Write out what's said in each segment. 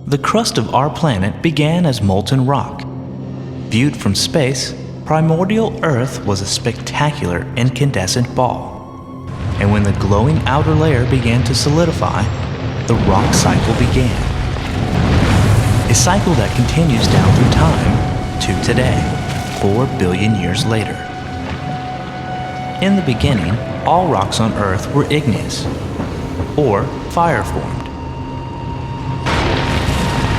The crust of our planet began as molten rock. Viewed from space, primordial Earth was a spectacular incandescent ball. And when the glowing outer layer began to solidify, the rock cycle began. A cycle that continues down through time to today, 4 billion years later. In the beginning, all rocks on Earth were igneous, or fire-formed.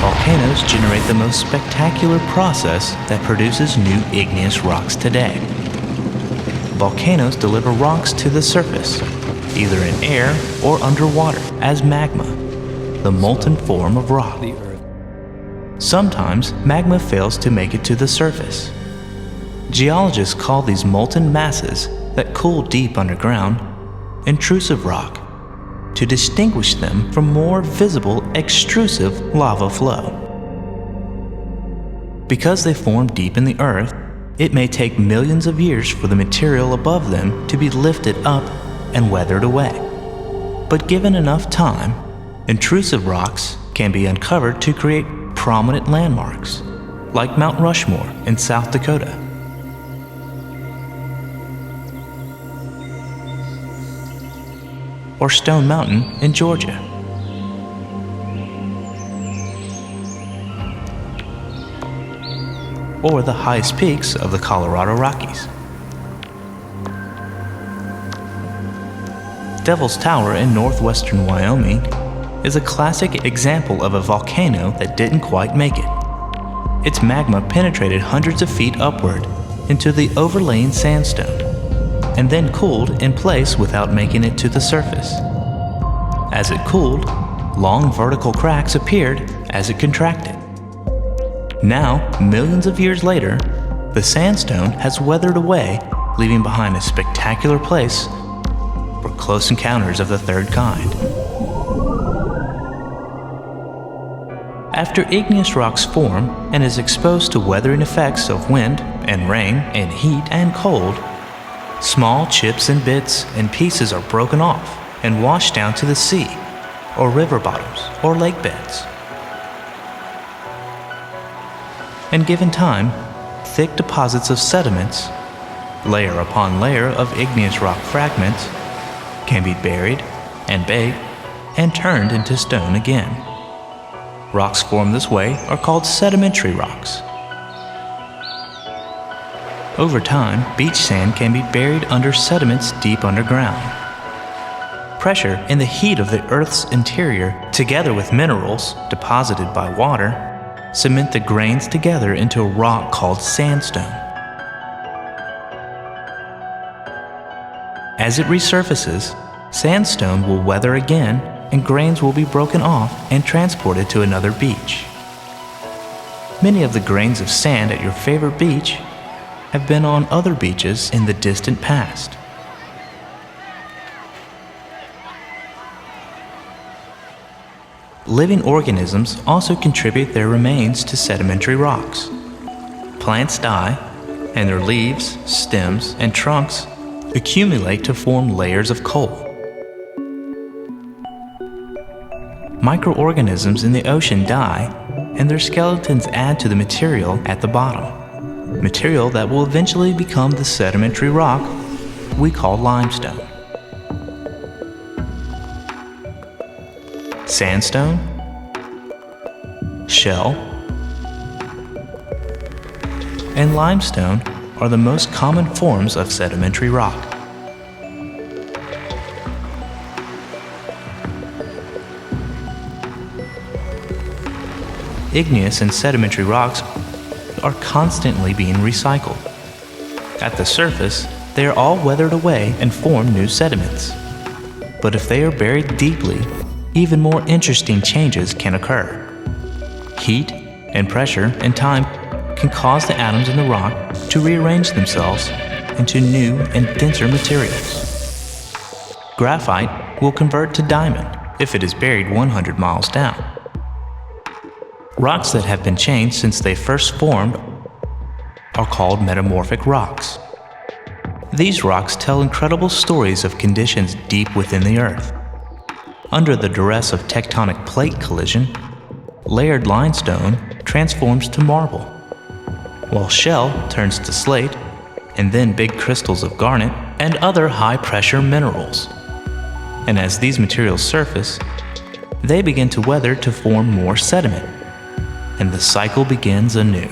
Volcanoes generate the most spectacular process that produces new igneous rocks today. Volcanoes deliver rocks to the surface, either in air or underwater as magma, the molten form of rock. Sometimes magma fails to make it to the surface. Geologists call these molten masses that cool deep underground intrusive rock, to distinguish them from more visible extrusive lava flow. Because they form deep in the earth, it may take millions of years for the material above them to be lifted up and weathered away. But given enough time, intrusive rocks can be uncovered to create prominent landmarks, like Mount Rushmore in South Dakota. Or Stone Mountain in Georgia. Or the highest peaks of the Colorado Rockies. Devil's Tower in northwestern Wyoming is a classic example of a volcano that didn't quite make it. Its magma penetrated hundreds of feet upward into the overlaying sandstone, and then cooled in place without making it to the surface. As it cooled, long vertical cracks appeared as it contracted. Now, millions of years later, the sandstone has weathered away, leaving behind a spectacular place for close encounters of the third kind. After igneous rocks form and is exposed to weathering effects of wind and rain and heat and cold, small chips and bits and pieces are broken off and washed down to the sea, or river bottoms, or lake beds. And given time, thick deposits of sediments, layer upon layer of igneous rock fragments, can be buried and baked and turned into stone again. Rocks formed this way are called sedimentary rocks. Over time, beach sand can be buried under sediments deep underground. Pressure and the heat of the Earth's interior, together with minerals deposited by water, cement the grains together into a rock called sandstone. As it resurfaces, sandstone will weather again and grains will be broken off and transported to another beach. Many of the grains of sand at your favorite beach have been on other beaches in the distant past. Living organisms also contribute their remains to sedimentary rocks. Plants die, and their leaves, stems, and trunks accumulate to form layers of coal. Microorganisms in the ocean die, and their skeletons add to the material at the bottom. Material that will eventually become the sedimentary rock we call limestone. Sandstone, shell, and limestone are the most common forms of sedimentary rock. Igneous and sedimentary rocks are constantly being recycled. At the surface, they are all weathered away and form new sediments. But if they are buried deeply, even more interesting changes can occur. Heat and pressure and time can cause the atoms in the rock to rearrange themselves into new and denser materials. Graphite will convert to diamond if it is buried 100 miles down. Rocks that have been changed since they first formed are called metamorphic rocks. These rocks tell incredible stories of conditions deep within the earth. Under the duress of tectonic plate collision, layered limestone transforms to marble, while shell turns to slate, and then big crystals of garnet and other high-pressure minerals. And as these materials surface, they begin to weather to form more sediment, and the cycle begins anew.